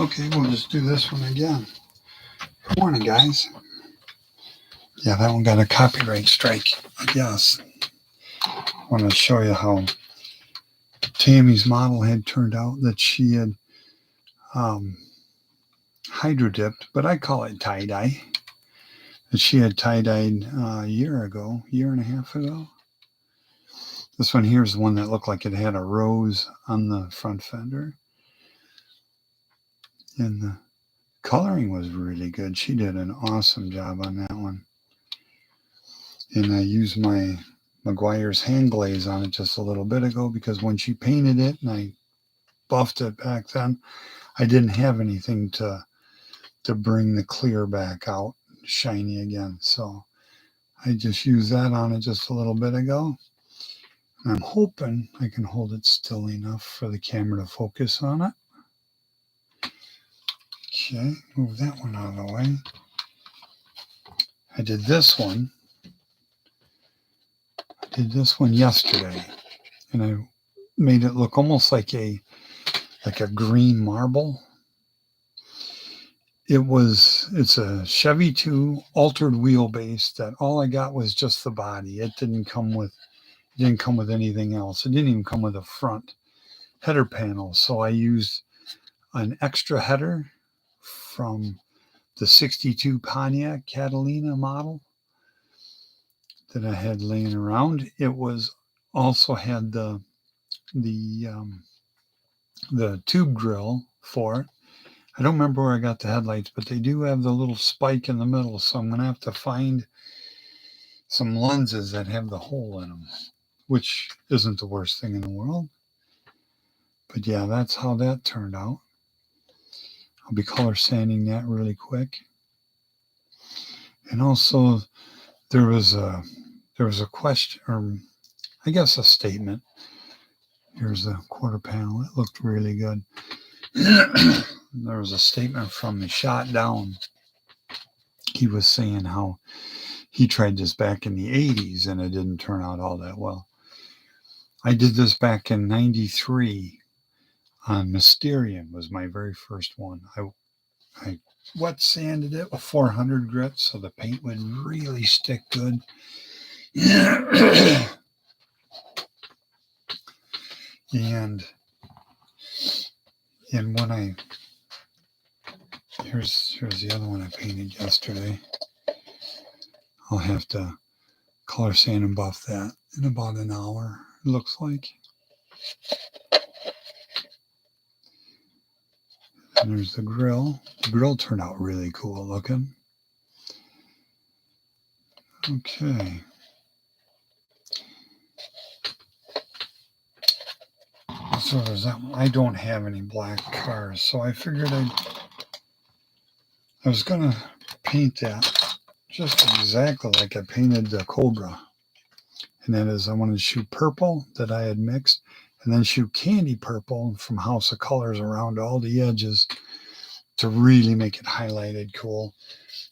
Okay, we'll just do this one again. Good morning, guys. Yeah, that one got a copyright strike, I guess. I want to show you how Tammy's model had turned out, that she had hydro dipped, but I call it tie-dye. That she had tie-dyed a year and a half ago. This one here is the one that looked like it had a rose on the front fender. And the coloring was really good. She did an awesome job on that one. And I used my Meguiar's hand glaze on it just a little bit ago, because when she painted it and I buffed it back then, I didn't have anything to bring the clear back out shiny again. So I just used that on it just a little bit ago. And I'm hoping I can hold it still enough for the camera to focus on it. Okay, move that one out of the way. I did this one yesterday, and I made it look almost like a green marble. It's a Chevy 2 altered wheelbase that all I got was just the body. It didn't come with anything else. It didn't even come with a front header panel. So I used an extra header from the 62 Pontiac Catalina model that I had laying around. It was also had the tube grill for it. I don't remember where I got the headlights, but they do have the little spike in the middle, so I'm going to have to find some lenses that have the hole in them, which isn't the worst thing in the world. But yeah, that's how that turned out. I'll be color sanding that really quick. And also, there was a question, or I guess a statement. Here's the quarter panel. It looked really good. There was a statement from the Shot Down. He was saying how he tried this back in the 80s and it didn't turn out all that well. I did this back in 93 on Mysterium, was my very first one. I wet sanded it with 400 grit so the paint would really stick good. And when here's the other one I painted yesterday. I'll have to color sand and buff that in about an hour, it looks like. And there's the grill. The grill turned out really cool looking. Okay. So there's that one. I don't have any black cars, so I figured I was going to paint that just exactly like I painted the Cobra. And that is, I wanted to shoot purple that I had mixed, and then shoot candy purple from House of Colors around all the edges to really make it highlighted cool.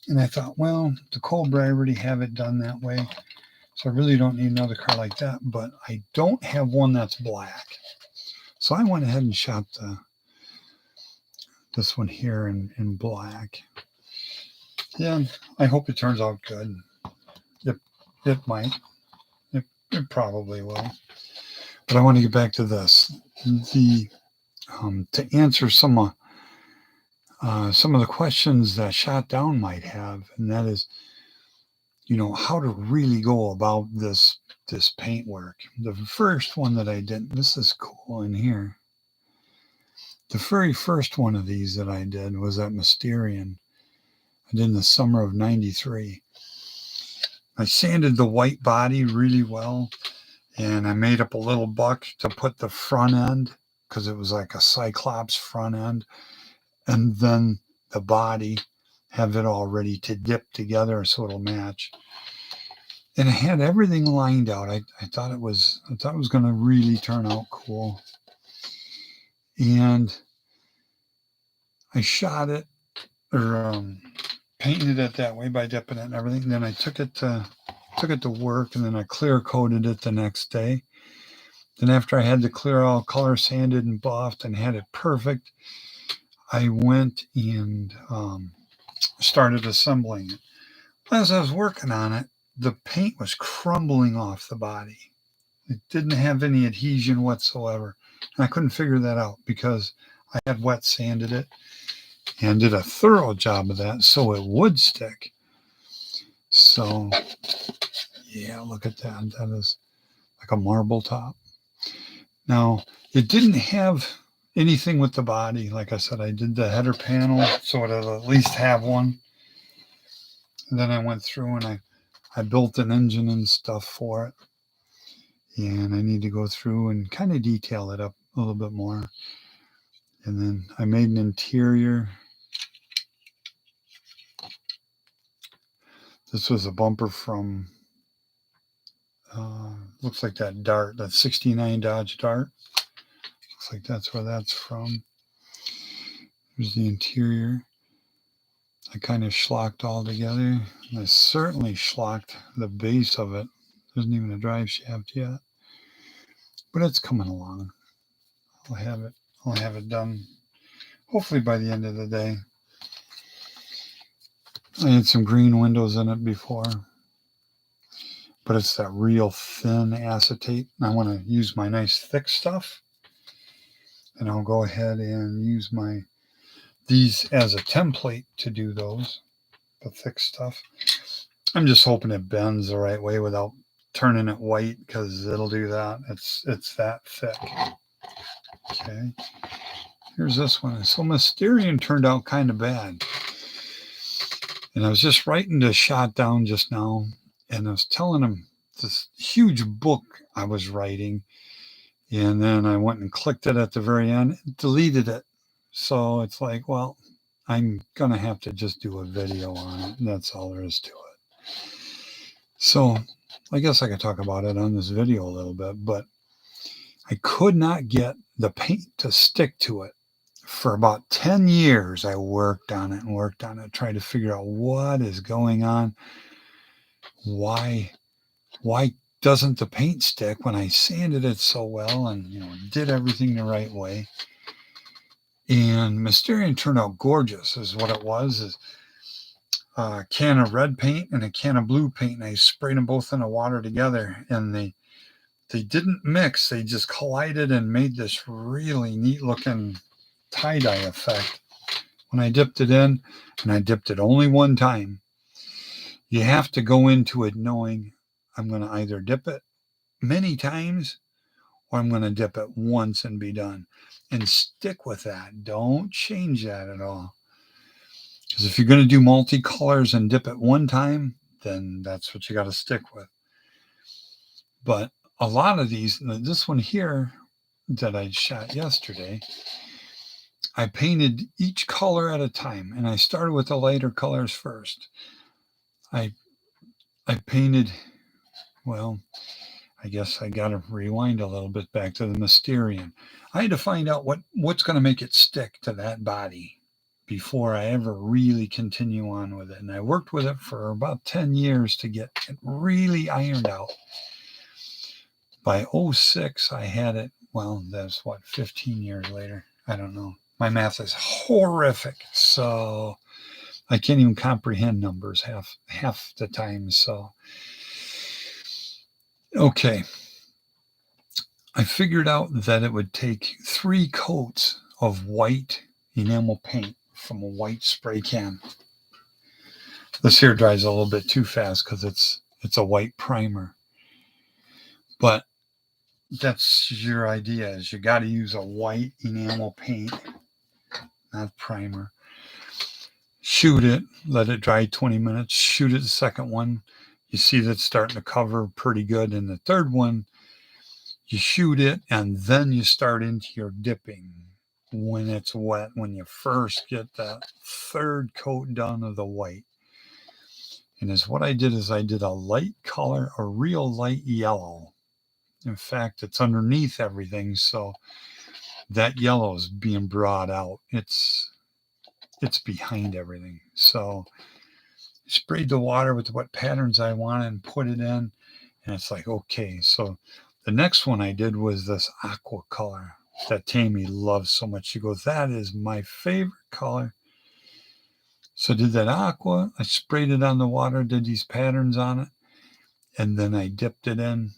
And I thought, well, the Cobra, I already have it done that way, so I really don't need another car like that. But I don't have one that's black. So I went ahead and shot this one here in black. Yeah, I hope it turns out good. It might. It probably will. But I want to get back to this. To answer some of the questions that Shot Down might have, and that is, how to really go about this paint work. The first one that I did, this is cool in here. The very first one of these that I did was at Mysterium. I did in the summer of 93. I sanded the white body really well, and I made up a little buck to put the front end, because it was like a Cyclops front end, and then the body, have it all ready to dip together so it'll match. And I had everything lined out. I thought it was going to really turn out cool. And I shot it, or painted it that way by dipping it and everything. And then I took it to work, and then I clear coated it the next day. Then after I had the clear all color sanded and buffed and had it perfect, I went and started assembling it. As I was working on it, the paint was crumbling off the body. It didn't have any adhesion whatsoever. And I couldn't figure that out because I had wet sanded it and did a thorough job of that so it would stick. So, yeah, look at that. That is like a marble top. Now, it didn't have anything with the body. Like I said, I did the header panel so it'll at least have one. And then I went through and I built an engine and stuff for it. And I need to go through and kind of detail it up a little bit more. And then I made an interior. This was a bumper from, looks like that Dart, that 69 Dodge Dart. Looks like that's where that's from. Here's the interior. I kind of schlocked all together. I certainly schlocked the base of it. There isn't even a drive shaft yet. But it's coming along. I'll have it done hopefully by the end of the day. I had some green windows in it before, but it's that real thin acetate. I want to use my nice thick stuff, and I'll go ahead and use these as a template to do those, the thick stuff. I'm just hoping it bends the right way without turning it white, because it'll do that. It's that thick. Okay, here's this one. So Mysterian turned out kind of bad. And I was just writing this shot down just now, and I was telling him this huge book I was writing, and then I went and clicked it at the very end, deleted it. So it's like, well, I'm going to have to just do a video on it, and that's all there is to it. So I guess I could talk about it on this video a little bit, but I could not get the paint to stick to it. For about 10 years, I worked on it, trying to figure out what is going on. Why doesn't the paint stick when I sanded it so well and did everything the right way? And Mysterian turned out gorgeous, is what it was. Is a can of red paint and a can of blue paint, and I sprayed them both in the water together, and they didn't mix. They just collided and made this really neat looking tie-dye effect. When I dipped it in, and I dipped it only one time, you have to go into it knowing I'm going to either dip it many times or I'm going to dip it once and be done. And stick with that. Don't change that at all. Because if you're going to do multicolors and dip it one time, then that's what you got to stick with. But a lot of these, this one here that I shot yesterday, I painted each color at a time, and I started with the lighter colors first. I painted, well, I guess I got to rewind a little bit back to the Mysterian. I had to find out what's going to make it stick to that body before I ever really continue on with it. And I worked with it for about 10 years to get it really ironed out. By 06, I had it, well, that's 15 years later. I don't know. My math is horrific, so I can't even comprehend numbers half the time. So, okay. I figured out that it would take 3 coats of white enamel paint from a white spray can. This here dries a little bit too fast because it's a white primer. But that's your idea, is you got to use a white enamel paint, not primer. Shoot it, let it dry 20 minutes, shoot it the second one. You see that's starting to cover pretty good. And the third one, you shoot it, and then you start into your dipping when it's wet, when you first get that third coat done of the white. And what I did is I did a light color, a real light yellow. In fact, it's underneath everything, so that yellow is being brought out. It's behind everything. So I sprayed the water with what patterns I wanted and put it in, and it's like, okay. So the next one I did was this aqua color, that Tammy loves so much. She goes, that is my favorite color. So I did that aqua. I sprayed it on the water, did these patterns on it, and then I dipped it in,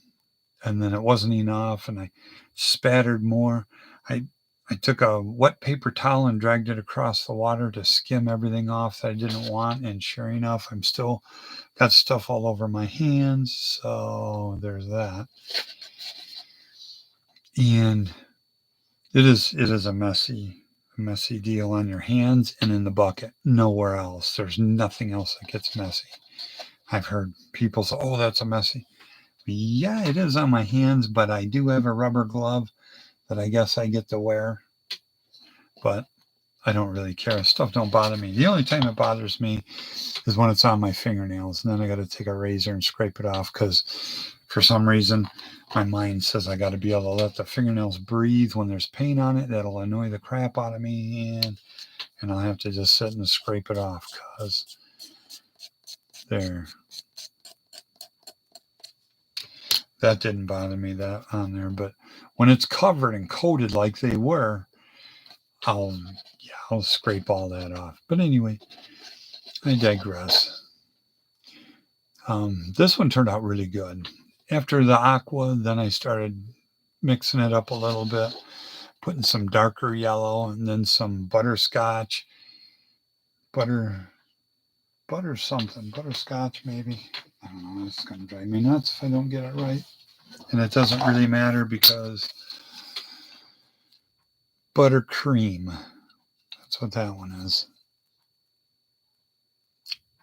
and then it wasn't enough, and I spattered more. I I took a wet paper towel and dragged it across the water to skim everything off that I didn't want, and sure enough, I'm still got stuff all over my hands. So there's that. And it is a messy deal on your hands and in the bucket. Nowhere else. There's nothing else that gets messy. I've heard people say, "Oh, that's a messy." Yeah, it is on my hands, but I do have a rubber glove that I guess I get to wear. But I don't really care. Stuff don't bother me. The only time it bothers me is when it's on my fingernails, and then I got to take a razor and scrape it off because for some reason my mind says I got to be able to let the fingernails breathe when there's paint on it. That'll annoy the crap out of me, and I'll have to just sit and scrape it off because there. That didn't bother me that on there, but when it's covered and coated like they were, I'll scrape all that off. But anyway, I digress. This one turned out really good. After the aqua, then I started mixing it up a little bit, putting some darker yellow and then some butterscotch, butterscotch maybe. I don't know. It's going to drive me nuts if I don't get it right. And it doesn't really matter because buttercream. That's what that one is.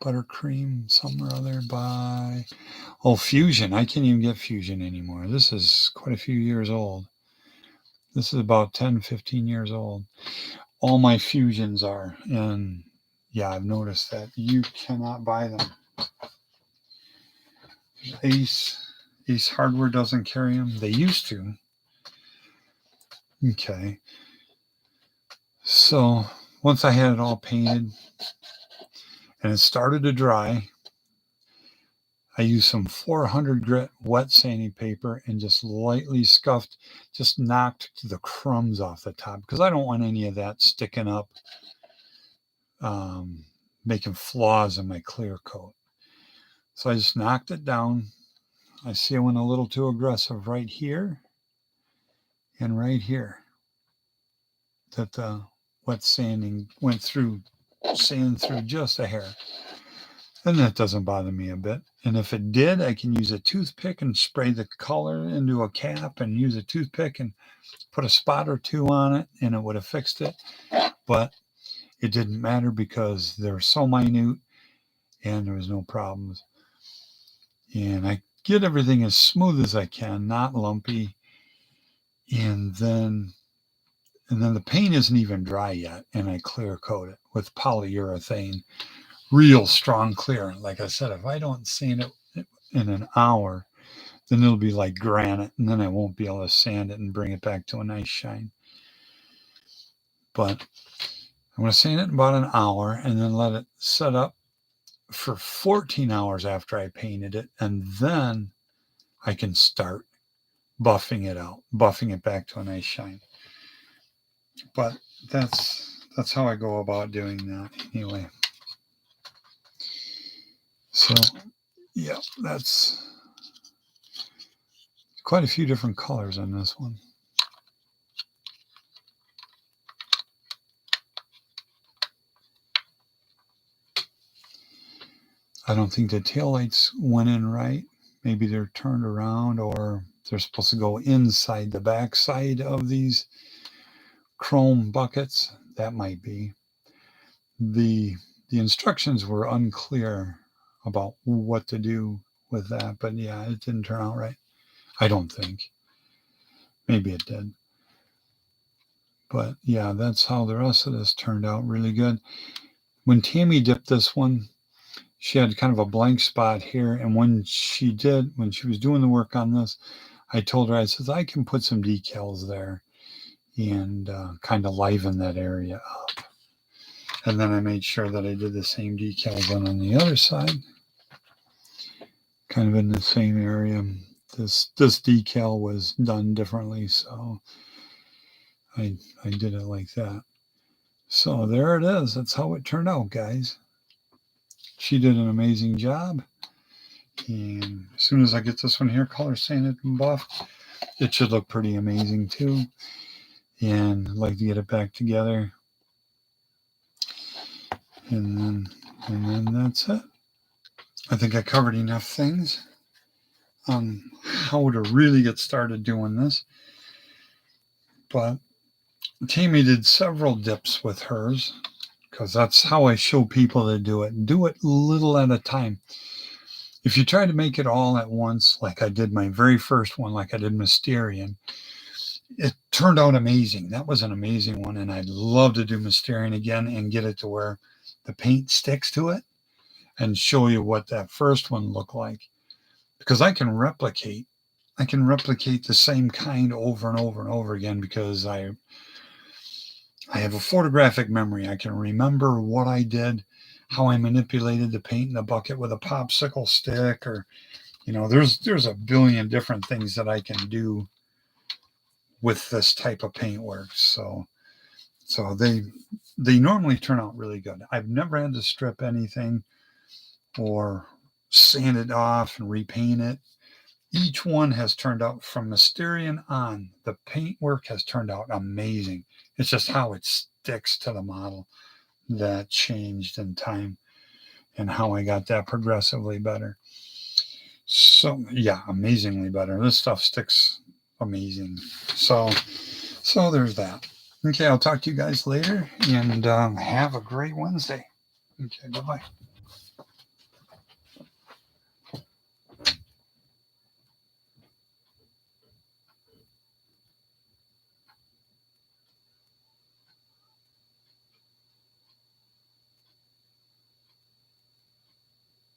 Buttercream, something or other by Fusion. I can't even get Fusion anymore. This is quite a few years old. This is about 10, 15 years old. All my Fusions are. And yeah, I've noticed that you cannot buy them. Ace Hardware doesn't carry them. They used to. Okay. So once I had it all painted and it started to dry, I used some 400 grit wet sanding paper and just lightly scuffed, just knocked the crumbs off the top because I don't want any of that sticking up, making flaws in my clear coat. So I just knocked it down. I see I went a little too aggressive right here and right here. That the wet sanding went through, sand through just a hair. And that doesn't bother me a bit. And if it did, I can use a toothpick and spray the color into a cap and use a toothpick and put a spot or two on it and it would have fixed it. But it didn't matter because they were so minute and there was no problems. And I get everything as smooth as I can, not lumpy. And then the paint isn't even dry yet. And I clear coat it with polyurethane. Real strong clear. Like I said, if I don't sand it in an hour, then it'll be like granite, and then I won't be able to sand it and bring it back to a nice shine. But I'm going to sand it in about an hour and then let it set up for 14 hours after I painted it, and then I can start buffing it out, buffing it back to a nice shine. But that's how I go about doing that anyway. So, yeah, that's quite a few different colors on this one. I don't think the taillights went in right. Maybe they're turned around or they're supposed to go inside the back side of these chrome buckets. That might be. The instructions were unclear about what to do with that, but yeah, it didn't turn out right. I don't think. Maybe it did. But yeah, that's how the rest of this turned out really good. When Tammy dipped this one, she had kind of a blank spot here. And when she was doing the work on this, I told her, I said, I can put some decals there and kind of liven that area up. And then I made sure that I did the same decals on the other side, kind of in the same area. This decal was done differently. So I did it like that. So there it is. That's how it turned out, guys. She did an amazing job. And as soon as I get this one here color sanded and buffed, it should look pretty amazing too. And I'd like to get it back together. And then that's it. I think I covered enough things on how to really get started doing this. But Tammy did several dips with hers because that's how I show people to do it. Do it little at a time. If you try to make it all at once, like I did my very first one, like I did Mysterian, it turned out amazing. That was an amazing one. And I'd love to do Mysterian again and get it to where the paint sticks to it and show you what that first one looked like. Because I can replicate the same kind over and over and over again because I have a photographic memory. I can remember what I did, how I manipulated the paint in the bucket with a popsicle stick, or there's a billion different things that I can do with this type of paintwork. So they normally turn out really good. I've never had to strip anything or sand it off and repaint it. Each one has turned out from Mysterian on. The paintwork has turned out amazing. It's just how it sticks to the model that changed in time and how I got that progressively better. So yeah, amazingly better. This stuff sticks amazing. So there's that. Okay, I'll talk to you guys later and have a great Wednesday. Okay, bye-bye.